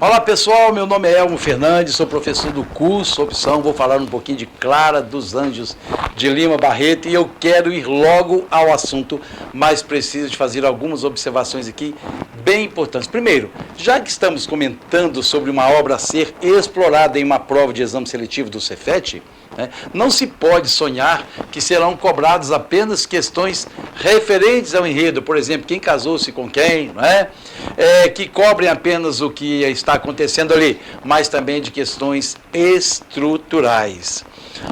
Olá pessoal, meu nome é Elmo Fernandes, sou professor do curso Opção, vou falar um pouquinho de Clara dos Anjos de Lima Barreto e eu quero ir logo ao assunto, mas preciso de fazer algumas observações aqui bem importantes. Primeiro, já que estamos comentando sobre uma obra a ser explorada em uma prova de exame seletivo do Cefet, não se pode sonhar que serão cobradas apenas questões referentes ao enredo, por exemplo, quem casou-se com quem, que cobrem apenas o que está acontecendo ali, mas também de questões estruturais.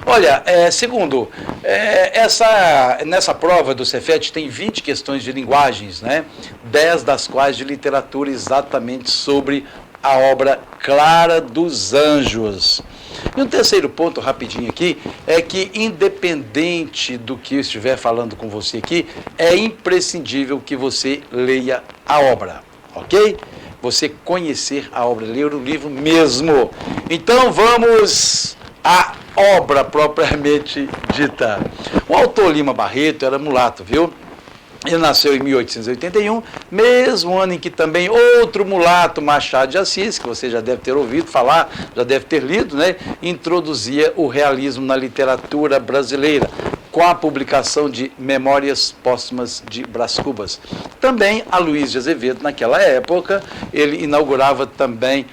Olha, segundo, nessa prova do Cefet tem 20 questões de linguagens, 10 das quais de literatura exatamente sobre a obra Clara dos Anjos. E um terceiro ponto, rapidinho aqui, é que independente do que eu estiver falando com você aqui, é imprescindível que você leia a obra, ok? Você conhecer a obra, ler o livro mesmo. Então vamos à obra propriamente dita. O autor Lima Barreto era mulato, viu? Ele nasceu em 1881, mesmo ano em que também outro mulato, Machado de Assis, que você já deve ter ouvido falar, já deve ter lido, introduzia o realismo na literatura brasileira, com a publicação de Memórias Póstumas de Brás Cubas. Também Aloysio de Azevedo, naquela época, ele inaugurava também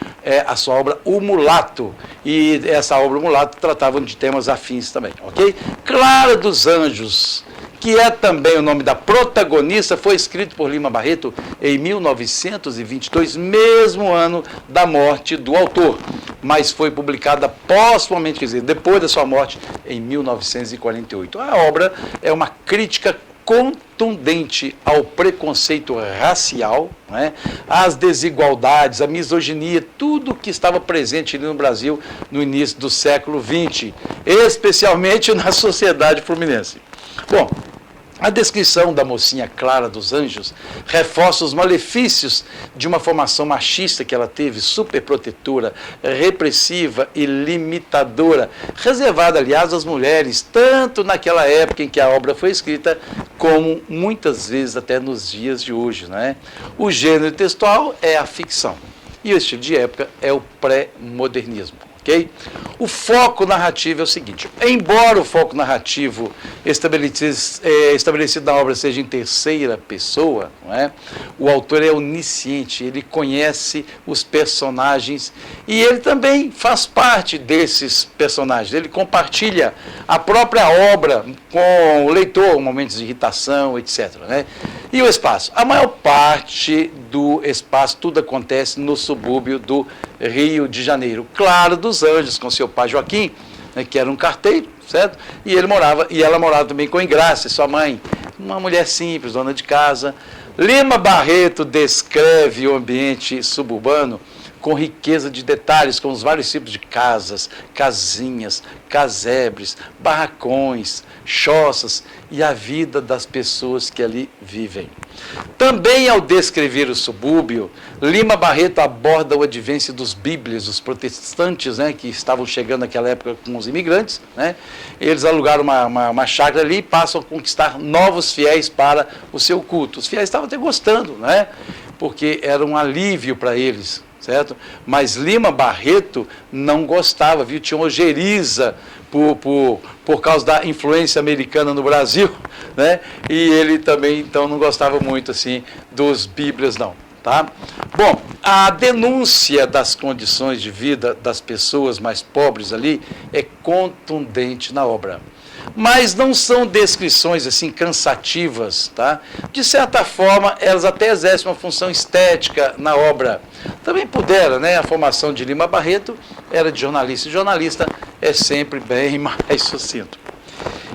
a sua obra O Mulato, e essa obra O Mulato tratava de temas afins também, ok? Clara dos Anjos, que é também o nome da protagonista, foi escrito por Lima Barreto em 1922, mesmo ano da morte do autor, mas foi publicada póstumamente, quer dizer, depois da sua morte, em 1948. A obra é uma crítica contundente ao preconceito racial, às desigualdades, à misoginia, tudo que estava presente ali no Brasil no início do século XX, especialmente na sociedade fluminense. Bom, a descrição da mocinha Clara dos Anjos reforça os malefícios de uma formação machista que ela teve, superprotetora, repressiva e limitadora, reservada, aliás, às mulheres, tanto naquela época em que a obra foi escrita, como muitas vezes até nos dias de hoje. O gênero textual é a ficção e o estilo de época é o pré-modernismo. Okay? O foco narrativo é o seguinte: embora o foco narrativo estabelecido na obra seja em terceira pessoa, o autor é onisciente, ele conhece os personagens e ele também faz parte desses personagens, ele compartilha a própria obra com o leitor, momentos de irritação, etc. E o espaço? A maior parte do espaço, tudo acontece no subúrbio do Rio de Janeiro. Clara dos Anjos, com seu pai Joaquim, que era um carteiro, certo? E ela morava também com Ingrácia, sua mãe, uma mulher simples, dona de casa. Lima Barreto descreve o ambiente suburbano com riqueza de detalhes, com os vários tipos de casas, casinhas, casebres, barracões, choças e a vida das pessoas que ali vivem. Também ao descrever o subúrbio, Lima Barreto aborda o advento dos bíblios, os protestantes, que estavam chegando naquela época com os imigrantes, eles alugaram uma chácara ali e passam a conquistar novos fiéis para o seu culto. Os fiéis estavam até gostando, porque era um alívio para eles, certo? Mas Lima Barreto não gostava, viu? Tinha ojeriza por causa da influência americana no Brasil, E ele também, então, não gostava muito, assim, dos bíblios, não, tá? Bom, a denúncia das condições de vida das pessoas mais pobres ali é contundente na obra. Mas não são descrições assim cansativas, tá? De certa forma, elas até exercem uma função estética na obra. Também pudera, A formação de Lima Barreto era de jornalista, e jornalista é sempre bem mais sucinto.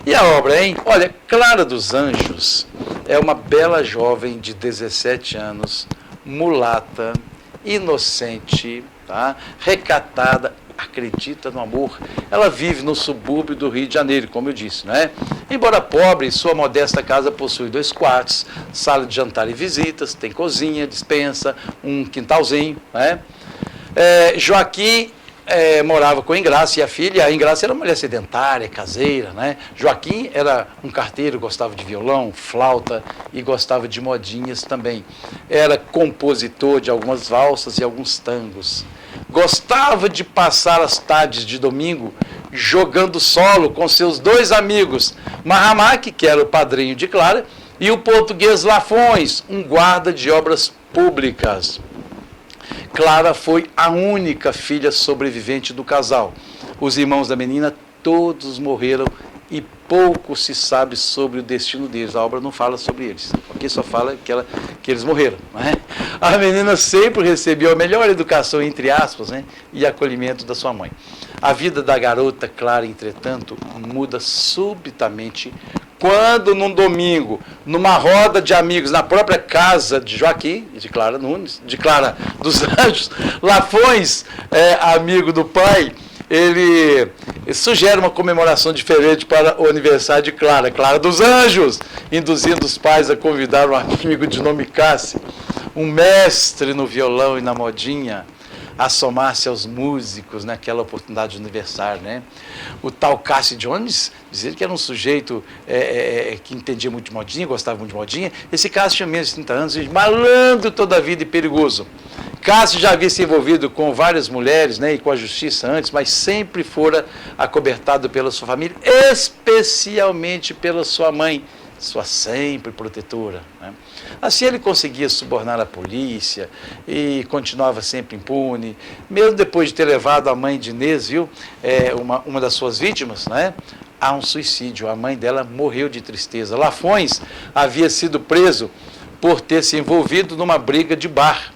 E a obra, hein? Olha, Clara dos Anjos é uma bela jovem de 17 anos, mulata, inocente, tá? Recatada, acredita no amor. Ela vive no subúrbio do Rio de Janeiro, como eu disse, Embora pobre, sua modesta casa possui 2 quartos, sala de jantar e visitas, tem cozinha, despensa, um quintalzinho, Joaquim morava com a Engrácia e a filha. A Engrácia era uma mulher sedentária, caseira, né? Joaquim era um carteiro, gostava de violão, flauta e gostava de modinhas também. Era compositor de algumas valsas e alguns tangos. Gostava de passar as tardes de domingo jogando solo com seus dois amigos, Mahamak, que era o padrinho de Clara, e o português Lafões, um guarda de obras públicas. Clara foi a única filha sobrevivente do casal. Os irmãos da menina todos morreram e pouco se sabe sobre o destino deles. A obra não fala sobre eles. Aqui só fala que eles morreram. Né? A menina sempre recebeu a melhor educação, entre aspas, né? E acolhimento da sua mãe. A vida da garota Clara, entretanto, muda subitamente quando, num domingo, numa roda de amigos, na própria casa de Joaquim, de Clara Nunes, de Clara dos Anjos, Lafões, amigo do pai, ele sugere uma comemoração diferente para o aniversário de Clara, Clara dos Anjos, induzindo os pais a convidar um amigo de nome Cássio, um mestre no violão e na modinha, a somar-se aos músicos naquela oportunidade de aniversário, né? O tal Cássio Jones, dizia que era um sujeito que entendia muito de modinha, gostava muito de modinha. Esse Cássio tinha menos de 30 anos, malandro toda a vida e perigoso. Cássio já havia se envolvido com várias mulheres, né, e com a justiça antes, mas sempre fora acobertado pela sua família, especialmente pela sua mãe, sua sempre protetora. Né? Assim ele conseguia subornar a polícia e continuava sempre impune, mesmo depois de ter levado a mãe de Inês, viu, uma das suas vítimas, né, a um suicídio. A mãe dela morreu de tristeza. Lafões havia sido preso por ter se envolvido numa briga de bar.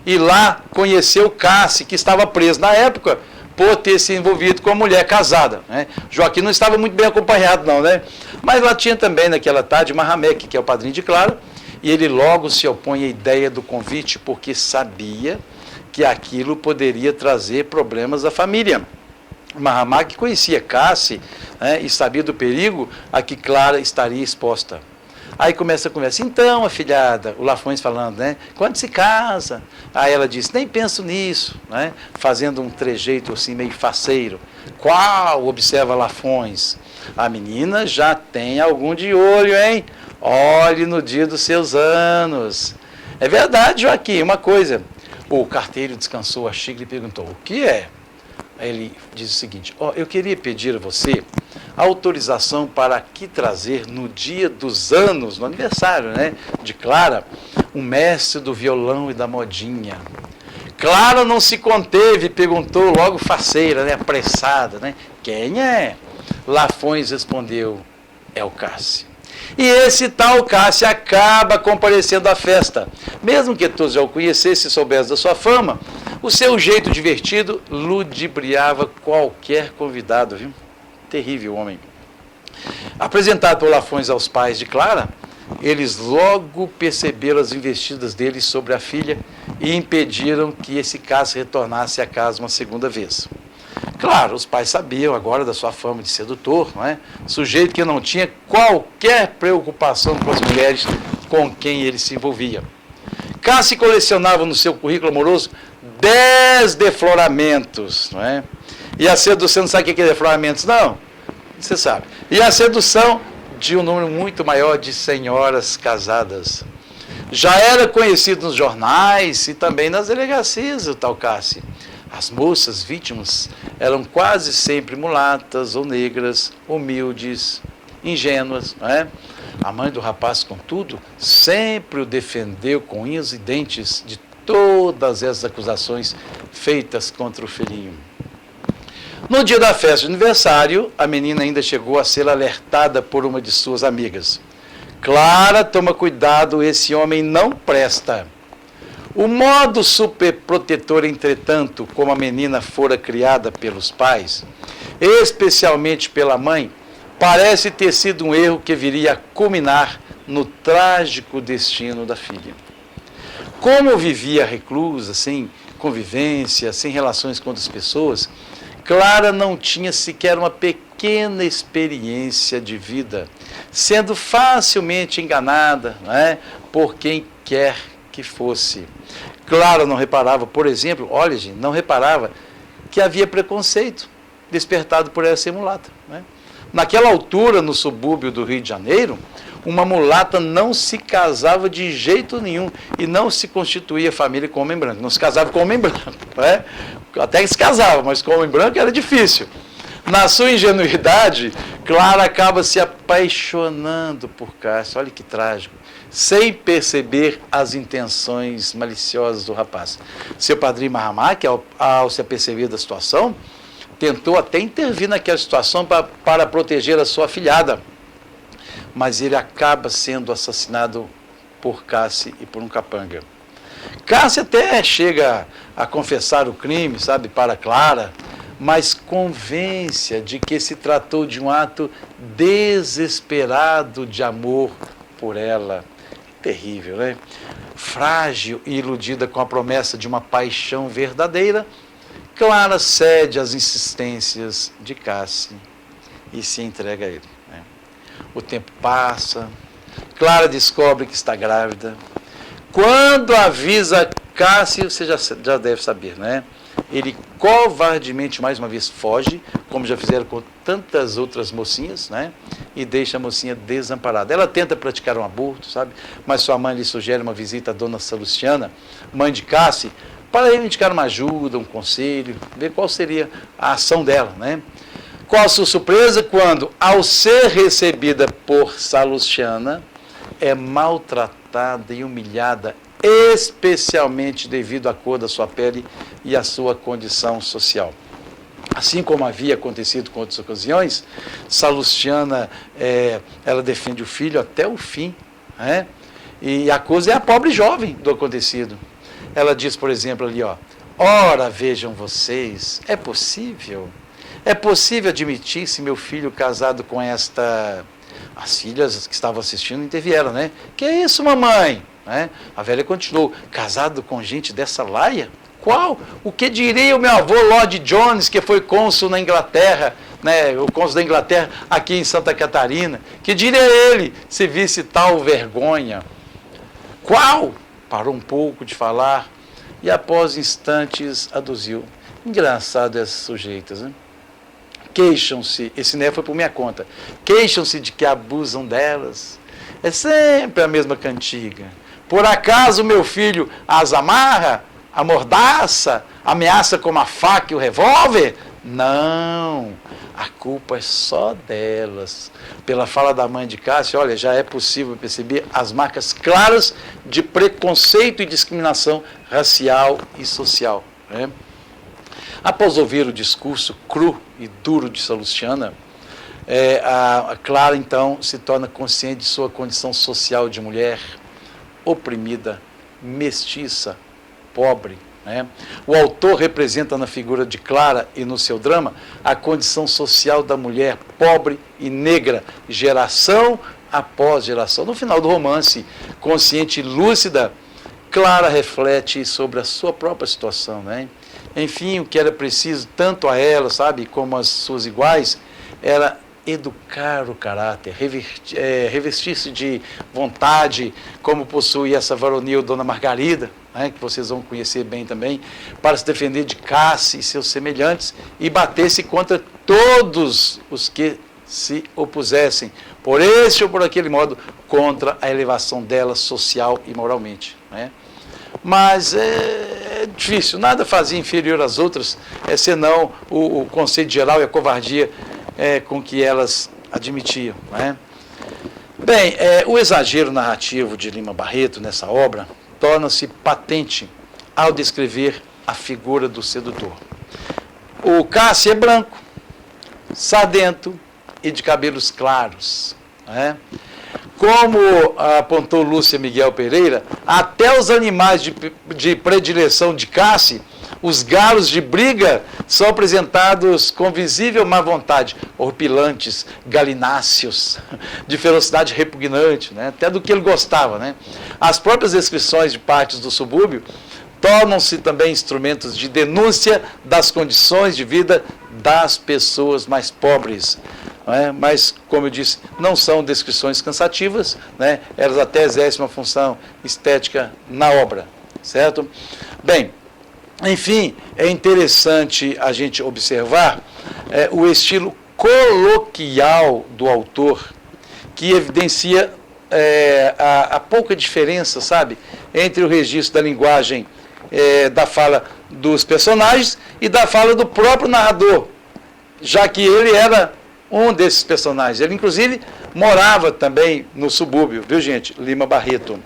E lá conheceu Cássio, que estava preso na época, por ter se envolvido com uma mulher casada. Né? Joaquim não estava muito bem acompanhado, não, né? Mas lá tinha também, naquela tarde, Mahamek, que é o padrinho de Clara, e ele logo se opõe à ideia do convite, porque sabia que aquilo poderia trazer problemas à família. Mahamek conhecia Cássio, né, e sabia do perigo a que Clara estaria exposta. Aí começa a conversa. Então, afilhada, o Lafões falando, né? Quando se casa? Aí ela disse, nem penso nisso, né? Fazendo um trejeito assim meio faceiro. Qual? Observa Lafões. A menina já tem algum de olho, hein? Olhe no dia dos seus anos. É verdade, Joaquim, uma coisa. O carteiro descansou a xícara e perguntou, o que é? Aí ele diz o seguinte, eu queria pedir a você autorização para aqui trazer no dia dos anos, no aniversário, né, de Clara, um mestre do violão e da modinha. Clara não se conteve e perguntou logo faceira, né, apressada, né, quem é? Lafões respondeu, é o Cássio. E esse tal Cássio acaba comparecendo à festa. Mesmo que todos já o conhecessem e soubessem da sua fama, o seu jeito divertido ludibriava qualquer convidado, viu? Terrível homem. Apresentado por Lafões aos pais de Clara, eles logo perceberam as investidas dele sobre a filha e impediram que esse Cássio retornasse à casa uma segunda vez. Claro, os pais sabiam agora da sua fama de sedutor, não é? Sujeito que não tinha qualquer preocupação com as mulheres com quem ele se envolvia. Cássio colecionava no seu currículo amoroso 10 defloramentos, não é? E a sedução, não sabe o que é defloramentos? Não, você sabe. E a sedução de um número muito maior de senhoras casadas. Já era conhecido nos jornais e também nas delegacias o tal Cássio. As moças vítimas eram quase sempre mulatas ou negras, humildes, ingênuas, não é? A mãe do rapaz, contudo, sempre o defendeu com unhas e dentes de todas essas acusações feitas contra o filhinho. No dia da festa de aniversário, a menina ainda chegou a ser alertada por uma de suas amigas. Clara, toma cuidado, esse homem não presta. O modo superprotetor, entretanto, como a menina fora criada pelos pais, especialmente pela mãe, parece ter sido um erro que viria a culminar no trágico destino da filha. Como vivia reclusa, sem convivência, sem relações com outras pessoas, Clara não tinha sequer uma pequena experiência de vida, sendo facilmente enganada, não é, por quem quer que fosse. Clara não reparava, por exemplo, olha, gente, não reparava que havia preconceito despertado por ela ser mulata, né? Naquela altura, no subúrbio do Rio de Janeiro, uma mulata não se casava de jeito nenhum e não se constituía família com homem branco. Não se casava com homem branco, né? Até que se casava, mas com homem branco era difícil. Na sua ingenuidade, Clara acaba se apaixonando por Cássio, olha que trágico, sem perceber as intenções maliciosas do rapaz. Seu padrinho Mahamak, ao se aperceber da situação, tentou até intervir naquela situação para proteger a sua afilhada, mas ele acaba sendo assassinado por Cássio e por um capanga. Cássio até chega a confessar o crime, sabe, para Clara, mas convence-a de que se tratou de um ato desesperado de amor por ela. Terrível, né? Frágil e iludida com a promessa de uma paixão verdadeira, Clara cede às insistências de Cássio e se entrega a ele, né? O tempo passa, Clara descobre que está grávida. Quando avisa Cássio, você já deve saber, né? Ele covardemente, mais uma vez, foge, como já fizeram com tantas outras mocinhas, né? E deixa a mocinha desamparada. Ela tenta praticar um aborto, sabe? Mas sua mãe lhe sugere uma visita à dona Salustiana, mãe de Cássio, para reivindicar uma ajuda, um conselho, ver qual seria a ação dela, né? Qual a sua surpresa quando, ao ser recebida por Salustiana, é maltratada e humilhada, especialmente devido à cor da sua pele e à sua condição social. Assim como havia acontecido com outras ocasiões, Salustiana, ela defende o filho até o fim, né? E acusa a pobre jovem do acontecido. Ela diz, por exemplo, ali, ó, ora, vejam vocês, é possível admitir-se meu filho casado com esta... As filhas que estavam assistindo intervieram, né? Que é isso, mamãe? Né? A velha continuou, casado com gente dessa laia? Qual? O que diria o meu avô Lord Jones, que foi cônsul na Inglaterra, né? O cônsul da Inglaterra aqui em Santa Catarina? Que diria ele se visse tal vergonha? Qual? Parou um pouco de falar e após instantes aduziu. Engraçado essas sujeitas, né? Queixam-se, esse né foi por minha conta, queixam-se de que abusam delas. É sempre a mesma cantiga. Por acaso meu filho as amarra, amordaça, ameaça com a faca e o revólver? Não, a culpa é só delas. Pela fala da mãe de Cássio, olha, já é possível perceber as marcas claras de preconceito e discriminação racial e social, né? Após ouvir o discurso cru e duro de Salustiana, a Clara, então, se torna consciente de sua condição social de mulher oprimida, mestiça, pobre, né? O autor representa na figura de Clara e no seu drama a condição social da mulher pobre e negra, geração após geração. No final do romance, consciente e lúcida, Clara reflete sobre a sua própria situação, né? Enfim, o que era preciso tanto a ela, sabe, como as suas iguais, era educar o caráter, revestir-se de vontade, como possui essa varonil Dona Margarida, né, que vocês vão conhecer bem também, para se defender de Cássio e seus semelhantes e bater-se contra todos os que se opusessem, por esse ou por aquele modo, contra a elevação dela social e moralmente, né? Mas é difícil, nada fazia inferior às outras, senão o conceito geral e a covardia com que elas admitiam, né? Bem, o exagero narrativo de Lima Barreto nessa obra torna-se patente ao descrever a figura do sedutor. O Cássio é branco, sadento e de cabelos claros, né? Como apontou Lúcia Miguel Pereira, até os animais de predileção de Cássio, os galos de briga, são apresentados com visível má vontade, horripilantes, galináceos, de ferocidade repugnante, né? Até do que ele gostava, né? As próprias descrições de partes do subúrbio tornam-se também instrumentos de denúncia das condições de vida das pessoas mais pobres. Mas, como eu disse, não são descrições cansativas, né? Elas até exercem uma função estética na obra, certo? Bem, Enfim, é interessante a gente observar o estilo coloquial do autor, que evidencia a pouca diferença, sabe, entre o registro da linguagem da fala dos personagens e da fala do próprio narrador, já que ele era um desses personagens. Ele, inclusive, morava também no subúrbio, viu, gente? Lima Barreto.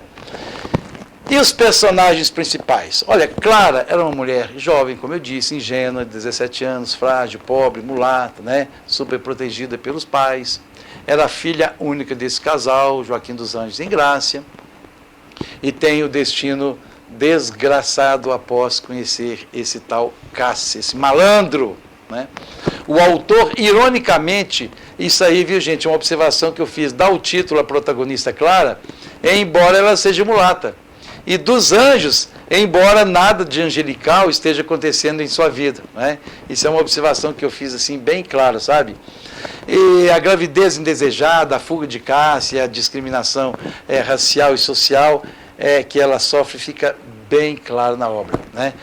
E os personagens principais? Olha, Clara era uma mulher jovem, como eu disse, ingênua, de 17 anos, frágil, pobre, mulata, né? Super protegida pelos pais. Era a filha única desse casal, Joaquim dos Anjos e Engrácia, e tem o destino desgraçado após conhecer esse tal Cássio, esse malandro, né? O autor, ironicamente, isso aí, viu, gente, é uma observação que eu fiz, dá o título à protagonista Clara, embora ela seja mulata. E dos anjos, embora nada de angelical esteja acontecendo em sua vida, né? Isso é uma observação que eu fiz assim bem clara, sabe? E a gravidez indesejada, a fuga de Cássia, a discriminação racial e social que ela sofre fica bem clara na obra, né?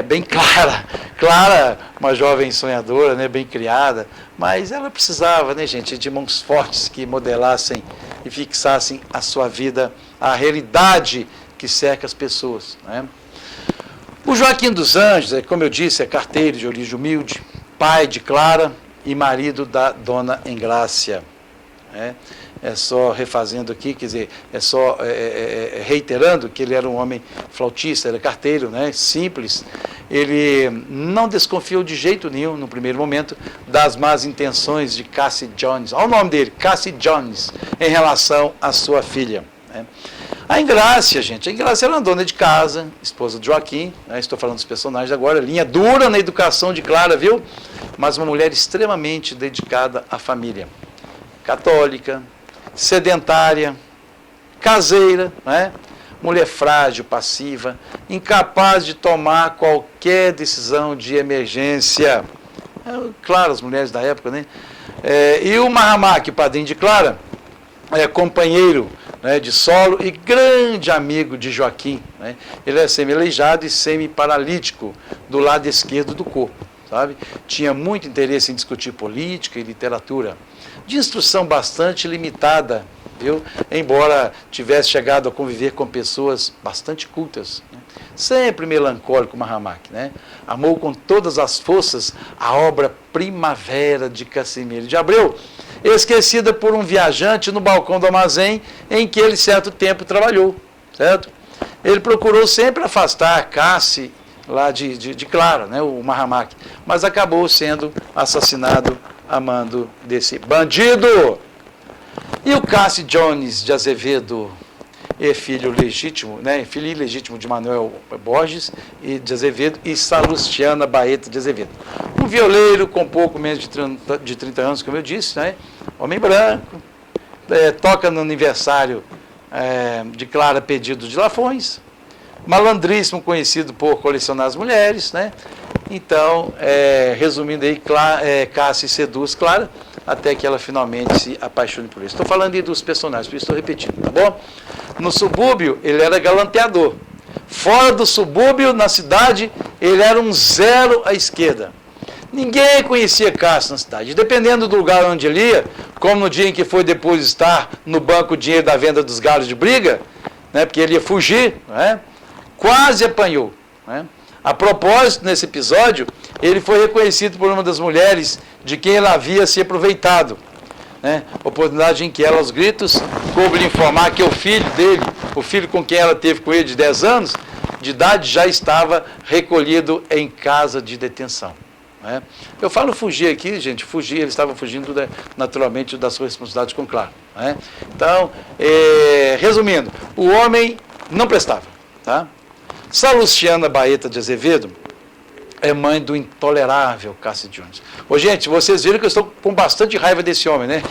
Bem clara. Clara, uma jovem sonhadora, né, bem criada, mas ela precisava, né, gente, de mãos fortes que modelassem e fixassem a sua vida, a realidade que cerca as pessoas, né? O Joaquim dos Anjos, como eu disse, é carteiro de origem humilde, pai de Clara e marido da dona Engrácia, né? É só refazendo aqui, quer dizer, é só reiterando que ele era um homem flautista, era carteiro, né, simples. Ele não desconfiou de jeito nenhum, no primeiro momento, das más intenções de Cassie Jones, olha o nome dele, Cassie Jones, em relação à sua filha, né? A Engrácia, gente, a Engrácia era uma dona de casa, esposa de Joaquim, né, estou falando dos personagens agora, linha dura na educação de Clara, viu? Mas uma mulher extremamente dedicada à família, católica, sedentária, caseira, né? Mulher frágil, passiva, incapaz de tomar qualquer decisão de emergência. Claro, as mulheres da época, né? E o Mahamak, padrinho de Clara, companheiro, né, de solo e grande amigo de Joaquim, né? Ele era semi-aleijado e semi-paralítico do lado esquerdo do corpo, sabe? Tinha muito interesse em discutir política e literatura, de instrução bastante limitada, viu? Embora tivesse chegado a conviver com pessoas bastante cultas, né? Sempre melancólico Mahamak, né? Amou com todas as forças a obra Primavera de Casimiro de Abreu, esquecida por um viajante no balcão do armazém em que ele certo tempo trabalhou, certo? Ele procurou sempre afastar Cassie lá de Clara, né, o Mahamak, mas acabou sendo assassinado a mando desse bandido. E o Cássio Jones de Azevedo é filho legítimo, né, filho ilegítimo de Manuel Borges e de Azevedo e Salustiana Baeta de Azevedo. Um violeiro com pouco menos de 30 anos, como eu disse, né, homem branco, toca no aniversário de Clara pedido de Lafões, malandríssimo, conhecido por colecionar as mulheres, né? Então, resumindo aí, Cássio seduz Clara até que ela finalmente se apaixone por ele. Estou falando aí dos personagens, por isso estou repetindo, tá bom? No subúrbio, ele era galanteador. Fora do subúrbio, na cidade, ele era um zero à esquerda. Ninguém conhecia Cássio na cidade. Dependendo do lugar onde ele ia, como no dia em que foi depositar no banco o dinheiro da venda dos galos de briga, né, porque ele ia fugir, né, quase apanhou, né? A propósito, nesse episódio, ele foi reconhecido por uma das mulheres de quem ele havia se aproveitado, né? Oportunidade em que ela, aos gritos, coube lhe informar que o filho dele, o filho com quem ela teve com ele de 10 anos de idade, já estava recolhido em casa de detenção, né? Eu falo fugir aqui, gente, fugir, eles estavam fugindo naturalmente da sua responsabilidade com Clara, né? Então, resumindo, o homem não prestava, tá? Salustiana Baeta de Azevedo é mãe do intolerável Cássio Jones. Ô, gente, vocês viram que eu estou com bastante raiva desse homem, né?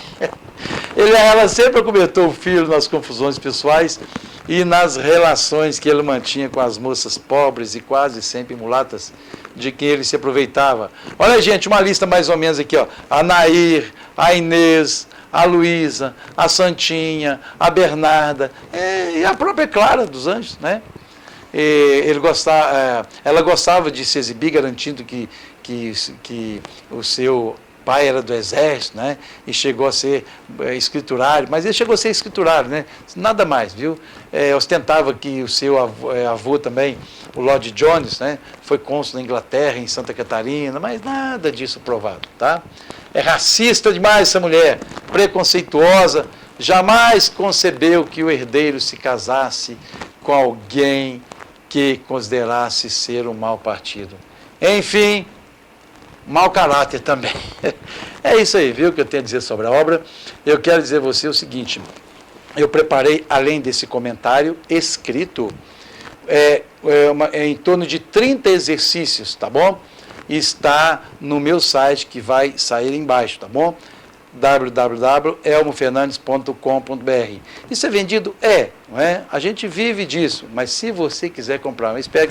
Ela sempre acobertou o filho nas confusões pessoais e nas relações que ele mantinha com as moças pobres e quase sempre mulatas de quem ele se aproveitava. Olha, gente, uma lista mais ou menos aqui, ó. A Nair, a Inês, a Luísa, a Santinha, a Bernarda e a própria Clara dos Anjos, né? ela gostava de se exibir, garantindo que o seu pai era do exército, né? E chegou a ser escriturário, mas ele chegou a ser escriturário, né? Nada mais, viu? Ostentava que o seu avô também, o Lord Jones, né? Foi cônsul na Inglaterra, em Santa Catarina, mas nada disso provado, tá? É racista demais essa mulher, preconceituosa, jamais concebeu que o herdeiro se casasse com alguém que considerasse ser um mau partido. Enfim, mau caráter também. É isso aí, viu, que eu tenho a dizer sobre a obra. Eu quero dizer a você o seguinte, eu preparei, além desse comentário escrito, em torno de 30 exercícios, tá bom? Está no meu site, que vai sair embaixo, tá bom? www.elmofernandes.com.br. Isso é vendido? Não é? A gente vive disso, mas se você quiser comprar, eu espero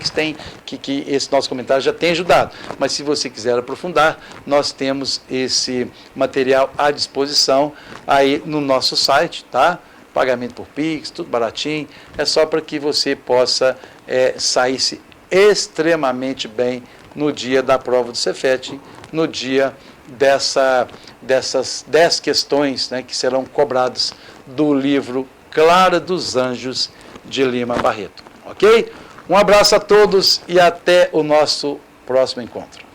que esse nosso comentário já tenha ajudado, mas se você quiser aprofundar, nós temos esse material à disposição aí no nosso site, tá? Pagamento por Pix, tudo baratinho, é só para que você possa sair-se extremamente bem no dia da prova do Cefet, no dia dessas 10 questões, né, que serão cobradas do livro Clara dos Anjos, de Lima Barreto. Ok? Um abraço a todos e até o nosso próximo encontro.